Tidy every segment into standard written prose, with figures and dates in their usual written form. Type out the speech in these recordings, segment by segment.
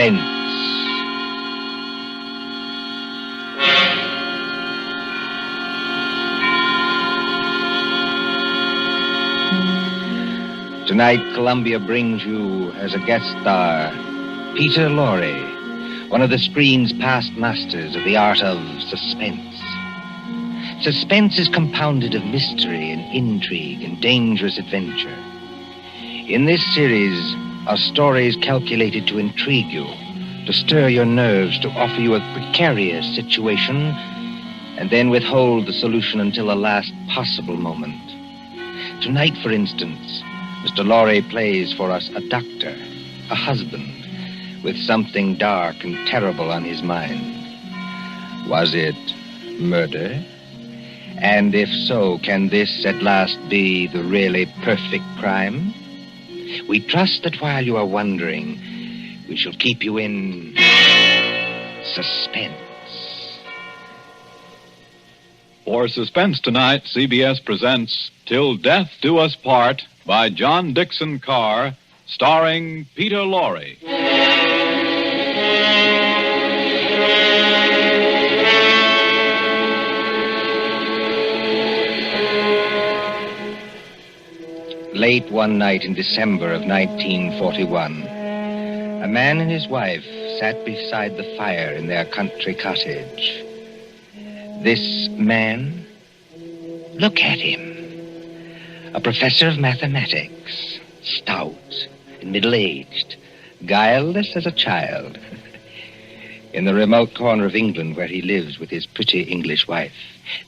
Suspense. Tonight, Columbia brings you, as a guest star, Peter Lorre, one of the screen's past masters of the art of suspense. Suspense is compounded of mystery and intrigue and dangerous adventure. In this series are stories calculated to intrigue you, to stir your nerves, to offer you a precarious situation, and then withhold the solution until the last possible moment. Tonight, for instance, Mr. Lorre plays for us a doctor, a husband, with something dark and terrible on his mind. Was it murder? And if so, can this at last be the really perfect crime? We trust that while you are wondering, we shall keep you in suspense. For Suspense tonight, CBS presents Till Death Do Us Part by John Dixon Carr, starring Peter Lorre. Late one night in December of 1941, a man and his wife sat beside the fire in their country cottage. This man, look at him. A professor of mathematics, stout and middle-aged, guileless as a child. In the remote corner of England where he lives with his pretty English wife,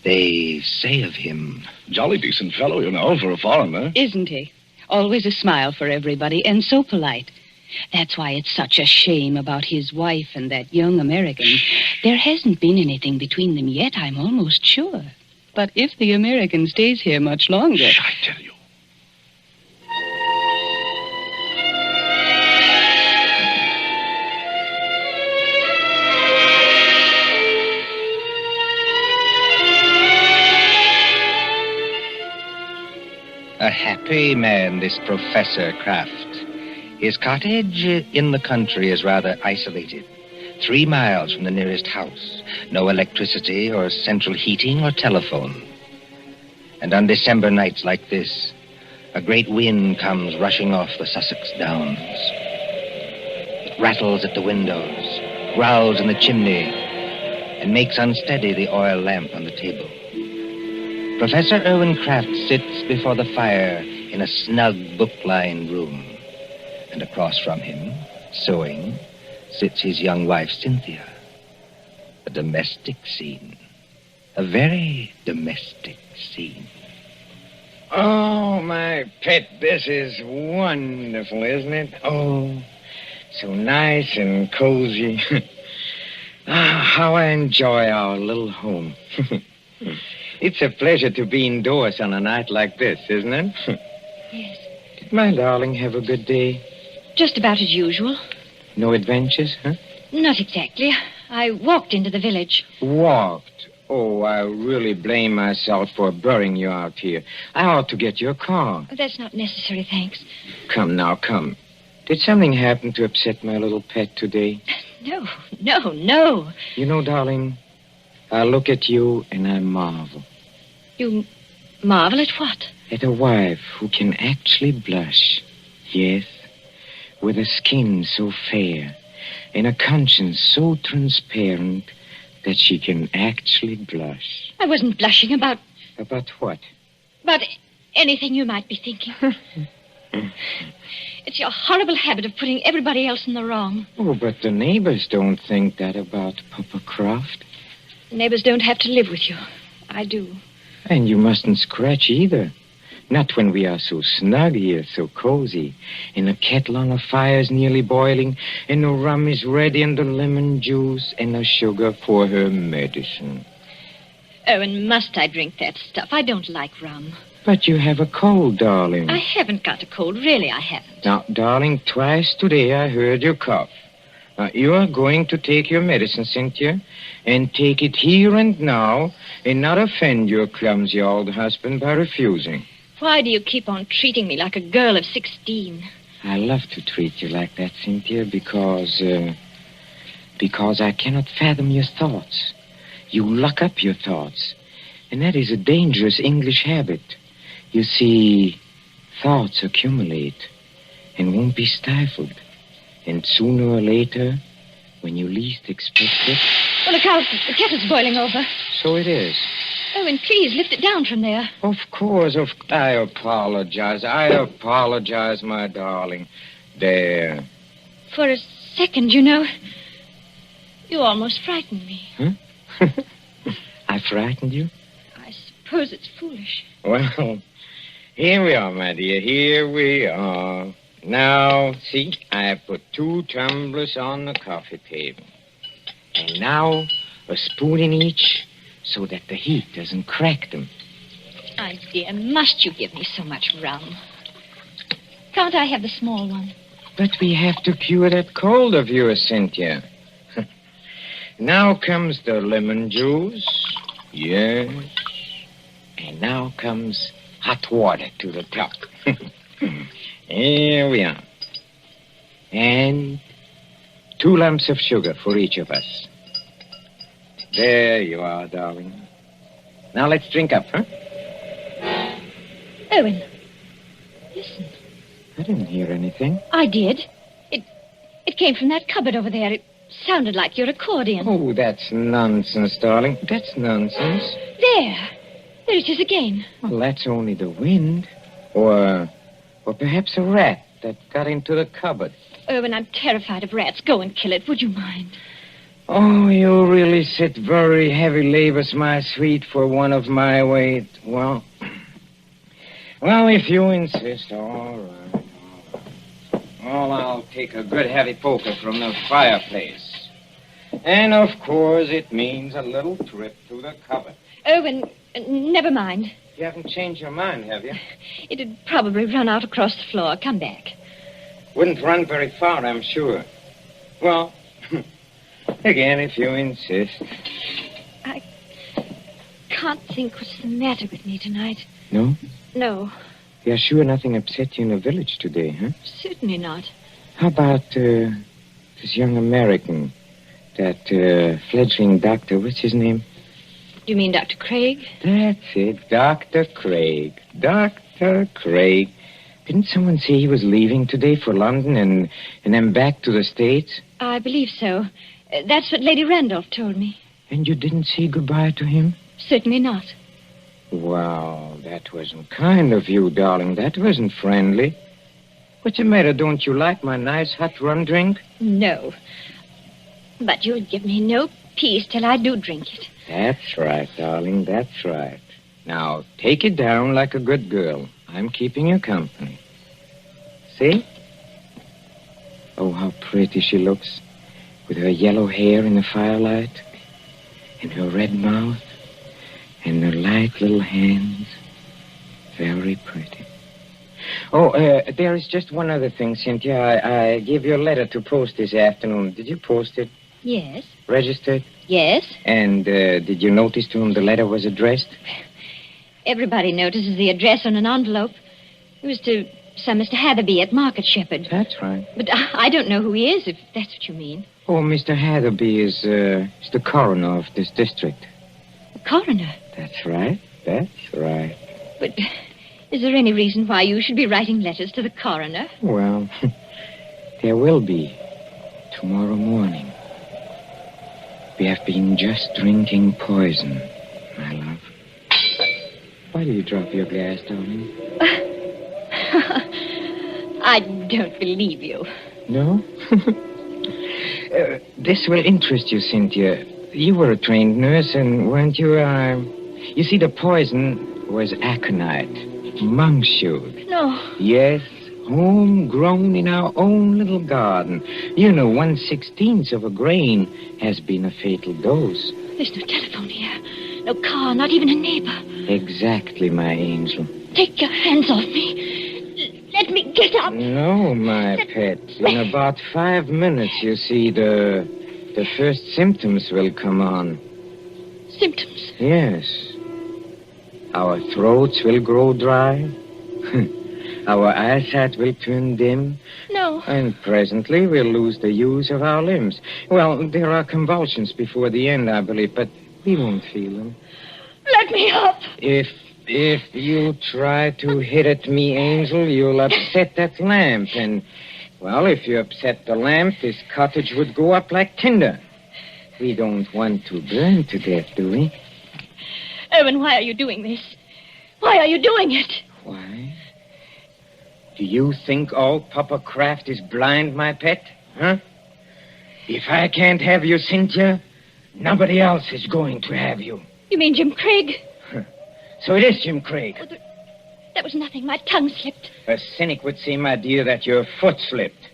they say of him... Jolly decent fellow, you know, for a foreigner. Isn't he? Always a smile for everybody, and so polite. That's why it's such a shame about his wife and that young American. There hasn't been anything between them yet, I'm almost sure. But if the American stays here much longer... Shh, I tell you. A happy man, this Professor Kraft. His cottage in the country is rather isolated. 3 miles from the nearest house. No electricity or central heating or telephone. And on December nights like this, a great wind comes rushing off the Sussex Downs. It rattles at the windows, growls in the chimney, and makes unsteady the oil lamp on the table. Professor Irwin Kraft sits before the fire in a snug book-lined room. And across from him, sewing, sits his young wife, Cynthia. A domestic scene. A very domestic scene. Oh, my pet, this is wonderful, isn't it? Oh, so nice and cozy. How I enjoy our little home. It's a pleasure to be indoors on a night like this, isn't it? Yes. Did my darling have a good day? Just about as usual. No adventures, huh? Not exactly. I walked into the village. Walked? Oh, I really blame myself for burying you out here. I ought to get your car. That's not necessary, thanks. Come now, come. Did something happen to upset my little pet today? No. You know, darling, I look at you and I marvel. You marvel at what? At a wife who can actually blush. Yes, with a skin so fair and a conscience so transparent that she can actually blush. I wasn't blushing about... About what? About anything you might be thinking. It's your horrible habit of putting everybody else in the wrong. Oh, but the neighbors don't think that about Papa Croft. Neighbors don't have to live with you. I do. And you mustn't scratch either. Not when we are so snug here, so cozy. And the kettle on the fire's nearly boiling, and the rum is ready, and the lemon juice, and the sugar for her medicine. Oh, and must I drink that stuff? I don't like rum. But you have a cold, darling. I haven't got a cold. Really, I haven't. Now, darling, twice today I heard you cough. Now, you are going to take your medicine, Cynthia, and take it here and now, and not offend your clumsy old husband by refusing. Why do you keep on treating me like a girl of 16? I love to treat you like that, Cynthia, because Because I cannot fathom your thoughts. You lock up your thoughts. And that is a dangerous English habit. You see, thoughts accumulate and won't be stifled. And sooner or later, when you least expect it... Oh, look out. The kettle's boiling over. So it is. Owen, please, lift it down from there. Of course. I apologize. My darling. There. For a second, you know, you almost frightened me. Huh? I frightened you? I suppose it's foolish. Well, here we are, my dear. Here we are. Now, see, I put 2 tumblers on the coffee table. And now, a spoon in each so that the heat doesn't crack them. My dear, must you give me so much rum? Can't I have the small one? But we have to cure that cold of yours, Cynthia. Now comes the lemon juice. Yes. And now comes hot water to the top. Here we are. And 2 lumps of sugar for each of us. There you are, darling. Now let's drink up, huh? Owen, listen. I didn't hear anything. I did. It came from that cupboard over there. It sounded like your accordion. Oh, that's nonsense, darling. That's nonsense. There it is again. Well, that's only the wind. Or perhaps a rat that got into the cupboard. Owen, I'm terrified of rats. Go and kill it. Would you mind? Oh, you really sit very heavy labors, my sweet, for one of my weight. Well, if you insist, all right. Well, I'll take a good heavy poker from the fireplace. And, of course, it means a little trip to the cupboard. Owen, never mind. You haven't changed your mind, have you? It'd probably run out across the floor. Come back. Wouldn't run very far, I'm sure. Well, again, if you insist. I can't think what's the matter with me tonight. No? No, You're sure nothing upset you in the village today, huh? certainly not. How about this young American, that fledgling doctor, what's his name? You mean Dr. Craig? That's it, Dr. Craig. Dr. Craig. Didn't someone say he was leaving today for London and then back to the States? I believe so. That's what Lady Randolph told me. And you didn't say goodbye to him? Certainly not. Well, that wasn't kind of you, darling. That wasn't friendly. What's the matter? Don't you like my nice hot rum drink? No. But you'll give me no peace till I do drink it. That's right, darling. That's right. Now, take it down like a good girl. I'm keeping you company. See? Oh, how pretty she looks. With her yellow hair in the firelight. And her red mouth. And her light little hands. Very pretty. Oh, there is just one other thing, Cynthia. I gave you a letter to post this afternoon. Did you post it? Yes. Registered? Yes. And did you notice to whom the letter was addressed? Everybody notices the address on an envelope. It was to some Mr. Hatherby at Market Shepherd. That's right. But I don't know who he is, if that's what you mean. Oh, Mr. Hatherby is the coroner of this district. The coroner? That's right. That's right. But is there any reason why you should be writing letters to the coroner? Well, there will be tomorrow morning. We have been just drinking poison, my love. Why do you drop your glass, darling? I don't believe you. No? This will interest you, Cynthia. You were a trained nurse, and weren't you, You see, the poison was aconite, monkshood. No. Yes, homegrown in our own little garden. You know, 1/16 of a grain has been a fatal dose. There's no telephone here. No car, not even a neighbor. Exactly, my angel. Take your hands off me. Let me get up. No, my pet. In about 5 minutes, you see, the first symptoms will come on. Our eyesight will turn dim. No. And presently we'll lose the use of our limbs. Well, there are convulsions before the end, I believe, but we won't feel them. Let me up. If you try to hit at me, Angel, you'll upset that lamp. And, well, if you upset the lamp, this cottage would go up like tinder. We don't want to burn to death, do we? Owen, why are you doing this? Why are you doing it? Why? Do you think all Papa Kraft is blind, my pet? Huh? If I can't have you, Cynthia, nobody else is going to have you. You mean Jim Craig? So it is Jim Craig. Oh, that was nothing. My tongue slipped. A cynic would say, my dear, that your foot slipped.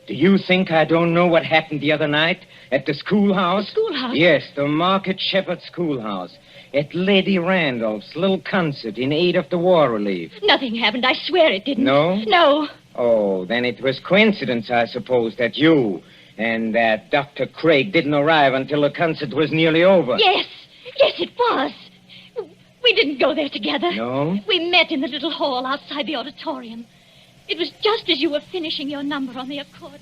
Do you think I don't know what happened the other night at the schoolhouse? The schoolhouse? Yes, the Market Shepherd Schoolhouse. At Lady Randolph's little concert in aid of the war relief. Nothing happened. I swear it didn't. No? No. Oh, then it was coincidence, I suppose, that you and that Dr. Craig didn't arrive until the concert was nearly over. Yes. Yes, it was. We didn't go there together. No? We met in the little hall outside the auditorium. It was just as you were finishing your number on the accordion.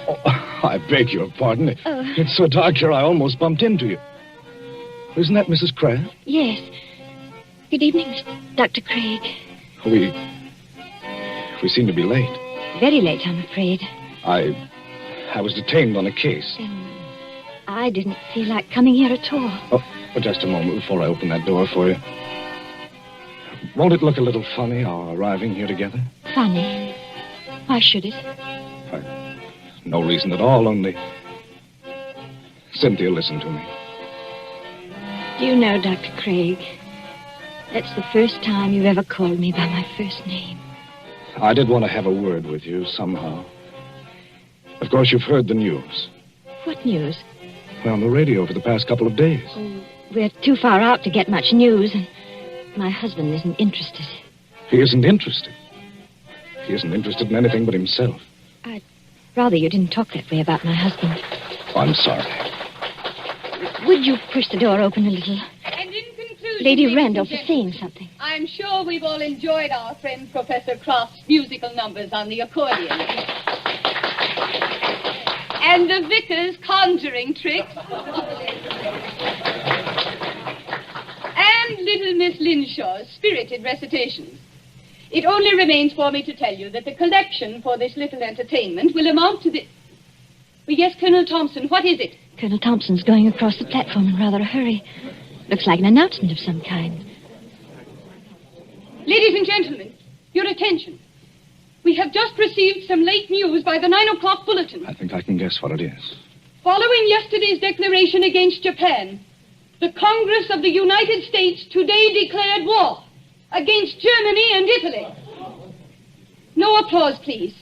Oh, I beg your pardon. It's so dark here I almost bumped into you. Isn't that Mrs. Kraft? Yes. Good evening, Dr. Craig. We seem to be late. Very late, I'm afraid. I was detained on a case. I didn't feel like coming here at all. Oh, just a moment before I open that door for you. Won't it look a little funny, our arriving here together? Funny? Why should it? No reason at all, only... Cynthia, listen to me. Do you know, Dr. Craig, that's the first time you've ever called me by my first name. I did want to have a word with you, somehow. Of course, you've heard the news. What news? Well, on the radio for the past couple of days. Oh, we're too far out to get much news, and my husband isn't interested. He isn't interested. He isn't interested in anything but himself. I'd rather you didn't talk that way about my husband. Oh, I'm sorry. Would you push the door open a little? And in conclusion, Lady Randolph is saying something. I'm sure we've all enjoyed our friend Professor Croft's musical numbers on the accordion. And the vicar's conjuring tricks. And little Miss Linshaw's spirited recitations. It only remains for me to tell you that the collection for this little entertainment will amount to the... Yes, Colonel Thompson, what is it? Colonel Thompson's going across the platform in rather a hurry. Looks like an announcement of some kind. Ladies and gentlemen, your attention. We have just received some late news by the 9 o'clock bulletin. I think I can guess what it is. Following yesterday's declaration against Japan, the Congress of the United States today declared war against Germany and Italy. No applause, please.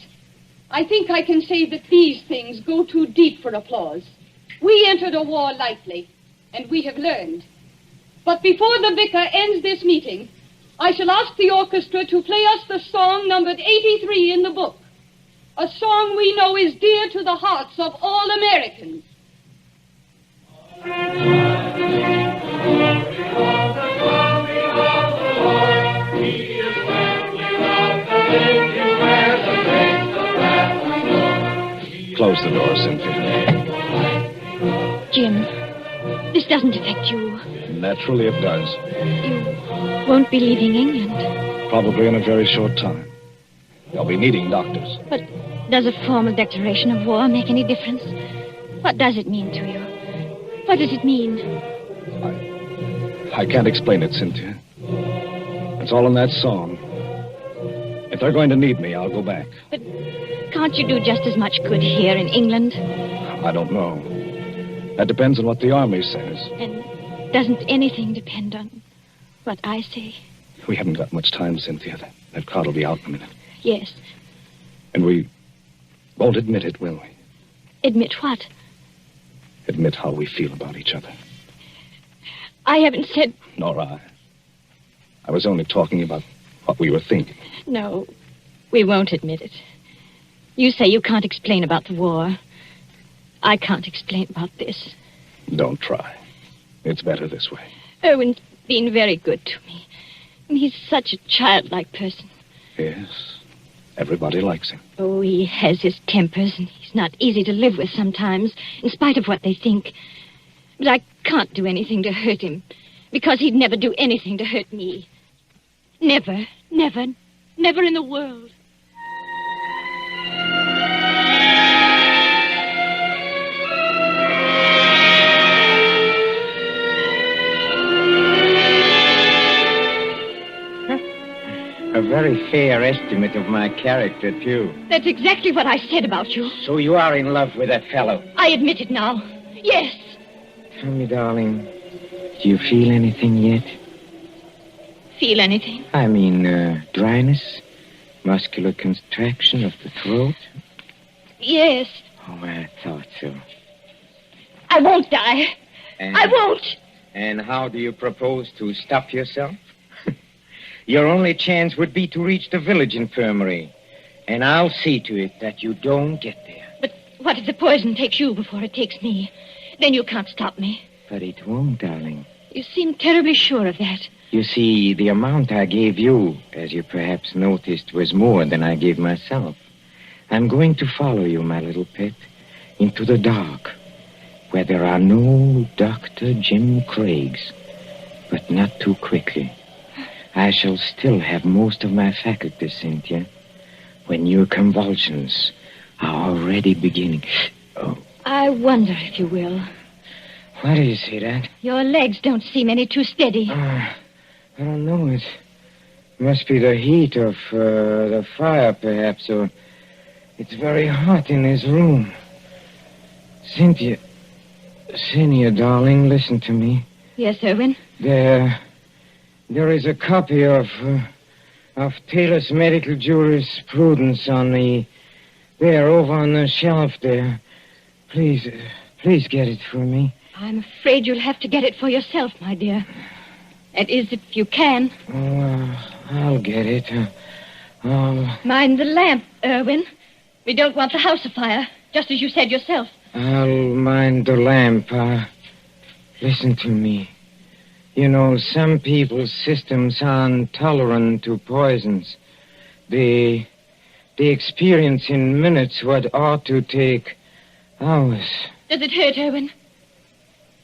I think I can say that these things go too deep for applause. We entered a war lightly, and we have learned. But before the vicar ends this meeting, I shall ask the orchestra to play us the song numbered 83 in the book. A song we know is dear to the hearts of all Americans. Close the door, Cynthia. Jim, this doesn't affect you. Naturally it does. You won't be leaving England. Probably in a very short time. They'll be needing doctors. But does a formal declaration of war make any difference? What does it mean to you? What does it mean? I can't explain it, Cynthia. It's all in that song. If they're going to need me, I'll go back. But can't you do just as much good here in England? I don't know. That depends on what the army says. And doesn't anything depend on what I say? We haven't got much time, Cynthia. That crowd will be out in a minute. Yes. And we won't admit it, will we? Admit what? Admit how we feel about each other. I haven't said... Nor I. I was only talking about what we were thinking. No, we won't admit it. You say you can't explain about the war. I can't explain about this. Don't try. It's better this way. Owen's been very good to me. And he's such a childlike person. Yes. Everybody likes him. Oh, he has his tempers, and he's not easy to live with sometimes, in spite of what they think. But I can't do anything to hurt him, because he'd never do anything to hurt me. Never, never, never in the world. A very fair estimate of my character, too. That's exactly what I said about you. So you are in love with that fellow? I admit it now. Yes. Tell me, darling, do you feel anything yet? Feel anything? I mean, dryness, muscular contraction of the throat. Yes. Oh, I thought so. I won't die. I won't. And how do you propose to stop yourself? Your only chance would be to reach the village infirmary. And I'll see to it that you don't get there. But what if the poison takes you before it takes me? Then you can't stop me. But it won't, darling. You seem terribly sure of that. You see, the amount I gave you, as you perhaps noticed, was more than I gave myself. I'm going to follow you, my little pet, into the dark, where there are no Dr. Jim Craigs, but not too quickly. I shall still have most of my faculties, Cynthia, when your convulsions are already beginning. Oh. I wonder if you will. Why do you say that? Your legs don't seem any too steady. I don't know. It must be the heat of the fire, perhaps, or it's very hot in this room. Cynthia, darling, listen to me. Yes, Erwin? There is a copy of Taylor's medical jurisprudence over on the shelf there. Please get it for me. I'm afraid you'll have to get it for yourself, my dear. That is, if you can. Oh, I'll get it. Mind the lamp, Erwin. We don't want the house afire, just as you said yourself. I'll mind the lamp. Listen to me. You know, some people's systems are intolerant to poisons. They experience in minutes what ought to take hours. Does it hurt, Erwin?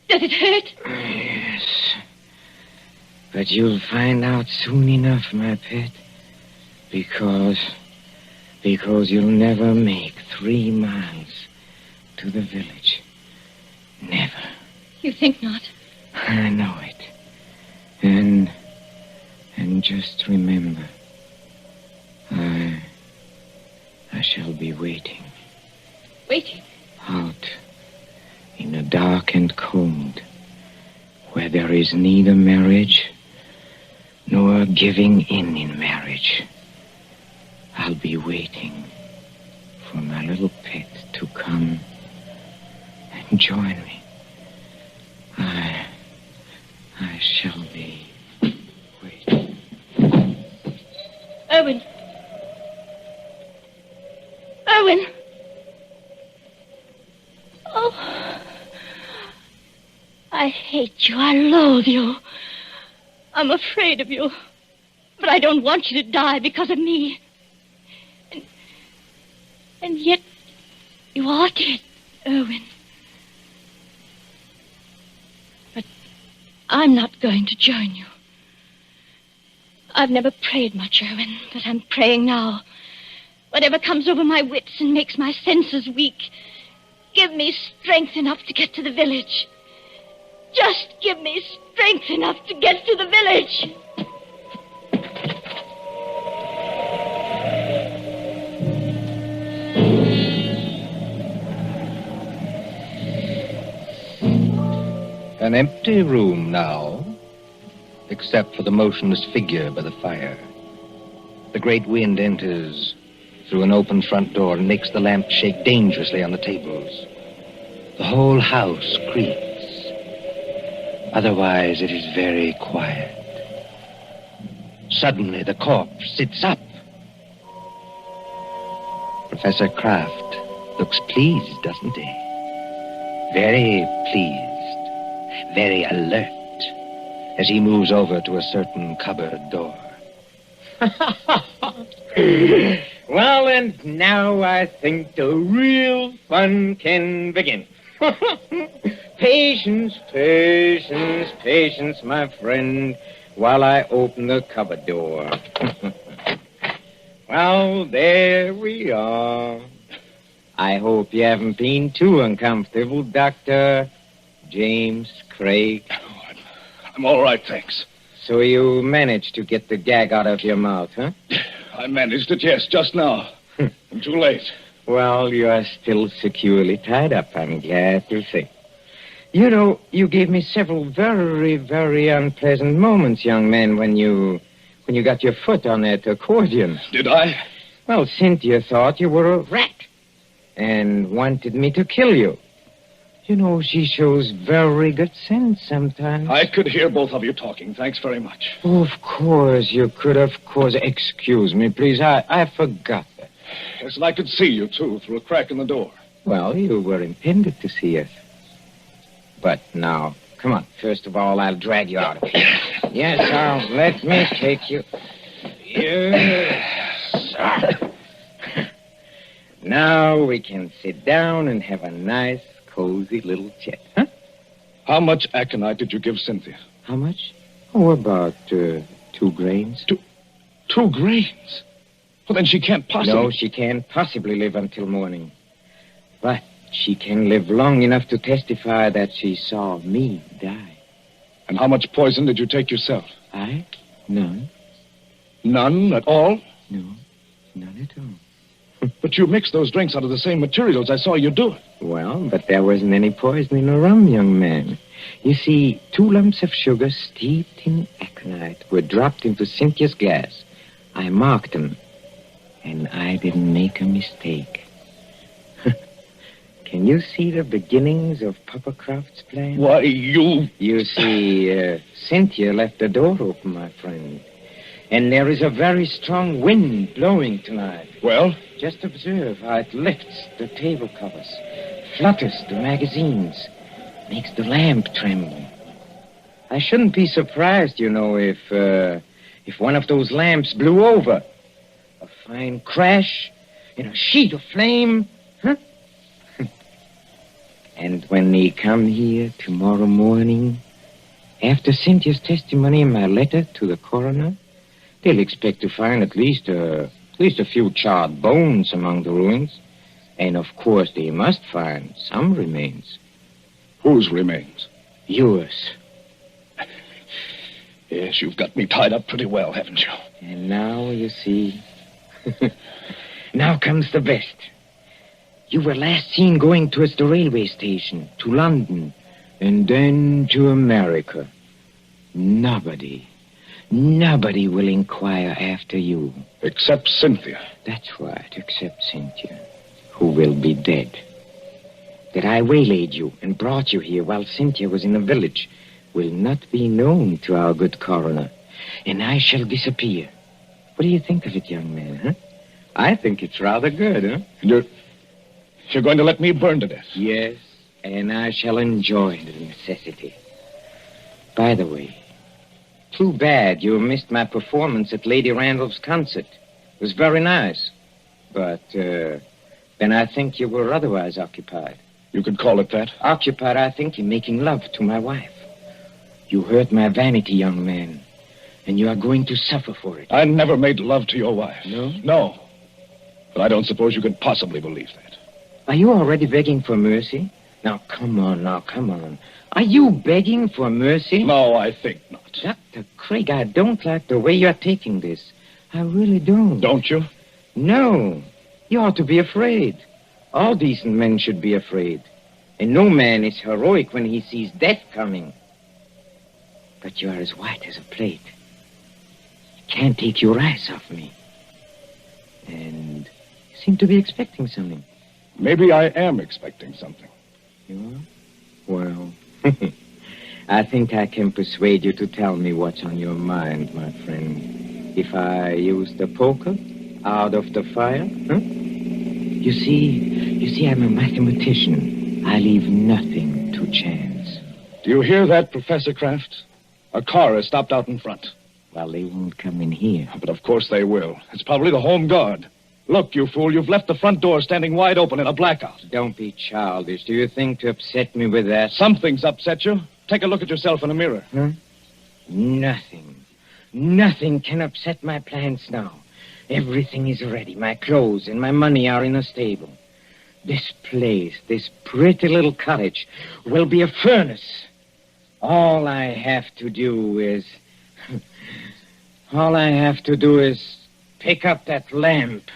Does it hurt? Yes. But you'll find out soon enough, my pet. Because you'll never make 3 miles to the village. Never. You think not? I know it. And just remember, I shall be waiting. Waiting? Out in the dark and cold, where there is neither marriage nor giving in marriage. I'll be waiting for my little pet to come and join me. I shall be waiting. Erwin! Erwin! Oh, I hate you. I loathe you. I'm afraid of you. But I don't want you to die because of me. And yet, you are dead, Erwin. But I'm not going to join you. I've never prayed much, Erwin, but I'm praying now. Whatever comes over my wits and makes my senses weak, give me strength enough to get to the village. Just give me strength enough to get to the village. An empty room now, except for the motionless figure by the fire. The great wind enters through an open front door and makes the lamp shake dangerously on the tables. The whole house creaks. Otherwise, it is very quiet. Suddenly, the corpse sits up. Professor Kraft looks pleased, doesn't he? Very pleased. very alert, as he moves over to a certain cupboard door. Well, and now I think the real fun can begin. Patience, patience, patience, my friend, while I open the cupboard door. Well, there we are. I hope you haven't been too uncomfortable, Dr. James Craig. Oh, I'm all right, thanks. So you managed to get the gag out of your mouth, huh? I managed it, yes, just now. I'm too late. Well, you are still securely tied up, I'm glad to say. You know, you gave me several very, very unpleasant moments, young man, when you got your foot on that accordion. Did I? Well, Cynthia thought you were a rat and wanted me to kill you. You know, she shows very good sense sometimes. I could hear both of you talking. Thanks very much. Oh, of course, you could, of course. Excuse me, please. I forgot that. Yes, and I could see you, too, through a crack in the door. Well, you were intended to see us. But now, come on. First of all, I'll drag you out of here. Yes, let me take you. Yes. Now we can sit down and have a nice, cozy little chat, huh? How much aconite did you give Cynthia? How much? Oh, about 2 grains. 2 grains? Well, then she can't possibly... No, she can't possibly live until morning. But she can live long enough to testify that she saw me die. And how much poison did you take yourself? I? None. None at all? No, none at all. But you mixed those drinks out of the same materials. I saw you do it. Well, but there wasn't any poison in the rum, young man. You see, 2 lumps of sugar steeped in aconite were dropped into Cynthia's glass. I marked them, and I didn't make a mistake. Can you see the beginnings of Papa Croft's plan? Why, you... You see, Cynthia left the door open, my friend. And there is a very strong wind blowing tonight. Well? Just observe how it lifts the table covers, flutters the magazines, makes the lamp tremble. I shouldn't be surprised, you know, if one of those lamps blew over. A fine crash in a sheet of flame, huh? And when they come here tomorrow morning, after Cynthia's testimony in my letter to the coroner, they'll expect to find at least a few charred bones among the ruins. And, of course, they must find some remains. Whose remains? Yours. Yes, you've got me tied up pretty well, haven't you? And now, you see... Now comes the best. You were last seen going towards the railway station, to London, and then to America. Nobody will inquire after you. Except Cynthia. That's right, except Cynthia, who will be dead. That I waylaid you and brought you here while Cynthia was in the village will not be known to our good coroner, and I shall disappear. What do you think of it, young man, huh? I think it's rather good, huh? You're going to let me burn to death? Yes, and I shall enjoy the necessity. By the way, too bad you missed my performance at Lady Randolph's concert. It was very nice. But, then I think you were otherwise occupied. You could call it that? Occupied, I think, in making love to my wife. You hurt my vanity, young man, and you are going to suffer for it. I never made love to your wife. No? No. But I don't suppose you could possibly believe that. Are you already begging for mercy? Now, come on. Are you begging for mercy? No, I think not. Dr. Craig, I don't like the way you're taking this. I really don't. Don't you? No. You ought to be afraid. All decent men should be afraid. And no man is heroic when he sees death coming. But you are as white as a plate. You can't take your eyes off me. And you seem to be expecting something. Maybe I am expecting something. You are? Well, I think I can persuade you to tell me what's on your mind, my friend. If I use the poker out of the fire, huh? You see, I'm a mathematician. I leave nothing to chance. Do you hear that, Professor Kraft? A car is stopped out in front. Well, they won't come in here. But of course they will. It's probably the home guard. Look, you fool, you've left the front door standing wide open in a blackout. Don't be childish. Do you think to upset me with that? Something's upset you. Take a look at yourself in a mirror. Huh? Nothing. Nothing can upset my plans now. Everything is ready. My clothes and my money are in a stable. This place, this pretty little cottage, will be a furnace. All I have to do is pick up that lamp.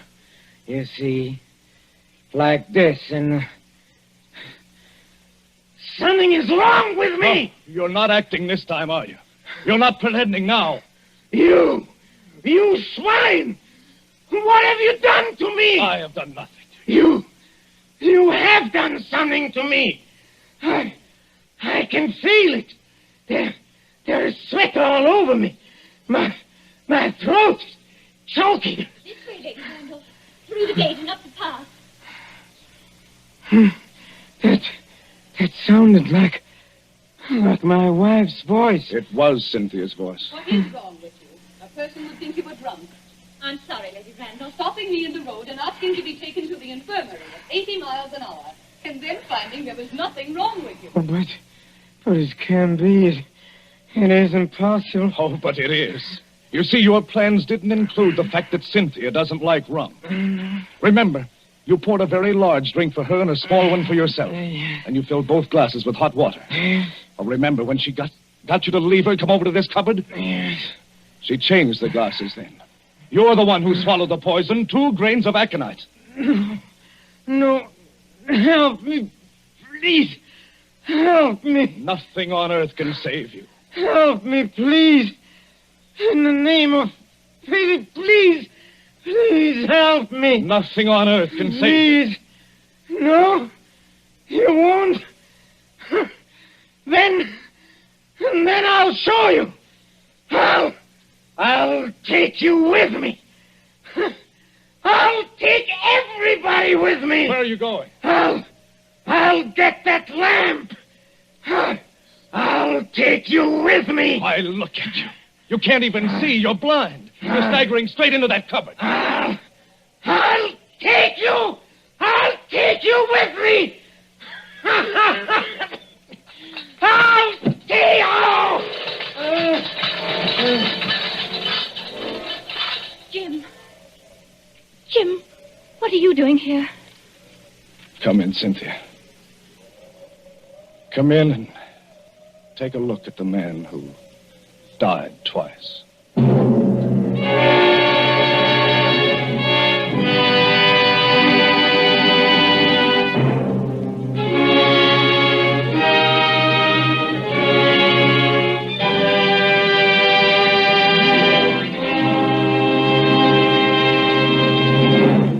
You see, like this, and something is wrong with me. Oh, you're not acting this time, are you? You're not pretending now. You swine! What have you done to me? I have done nothing to you. You have done something to me. I can feel it. There is sweat all over me. My throat is choking. This way, Lady Randall. Through the gate and up the path. That sounded like my wife's voice. It was Cynthia's voice. What is wrong with you? A person would think you were drunk. I'm sorry, Lady Randall. Stopping me in the road and asking to be taken to the infirmary at 80 miles an hour. And then finding there was nothing wrong with you. But it can be. It isn't possible. Oh, but it is. You see, your plans didn't include the fact that Cynthia doesn't like rum. Remember, you poured a very large drink for her and a small one for yourself. And you filled both glasses with hot water. Oh, remember when she got you to leave her, come over to this cupboard? Yes. She changed the glasses then. You're the one who swallowed the poison, 2 grains of aconite. No. Help me. Please. Help me. Nothing on earth can save you. Help me, please. In the name of pity, please. Please help me. Nothing on earth can save you. Please. No. You won't. Then I'll show you. I'll take you with me. I'll take everybody with me. Where are you going? I'll get that lamp. I'll take you with me. Why, look at you. You can't even see. You're blind. You're staggering straight into that cupboard. I'll take you. I'll take you with me. I'll take you. Jim, what are you doing here? Come in, Cynthia. Come in and take a look at the man who died twice.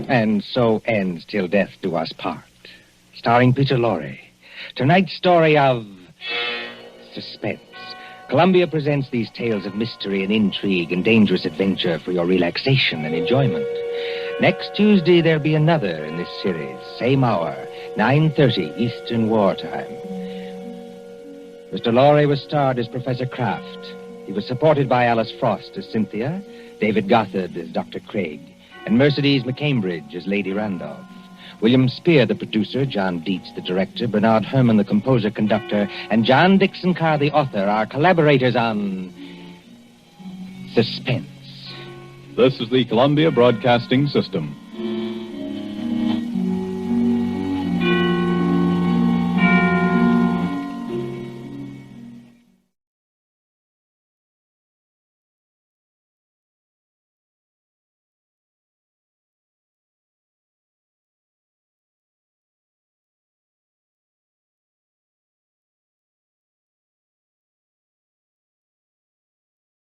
And so ends Till Death Do Us Part, starring Peter Lorre. Tonight's story of suspense. Columbia presents these tales of mystery and intrigue and dangerous adventure for your relaxation and enjoyment. Next Tuesday, there'll be another in this series. Same hour, 9:30 Eastern Wartime. Mr. Lorre was starred as Professor Kraft. He was supported by Alice Frost as Cynthia, David Gothard as Dr. Craig, and Mercedes McCambridge as Lady Randolph. William Spear, the producer, John Dietz, the director, Bernard Herrmann, the composer-conductor, and John Dixon Carr, the author, are collaborators on Suspense. This is the Columbia Broadcasting System.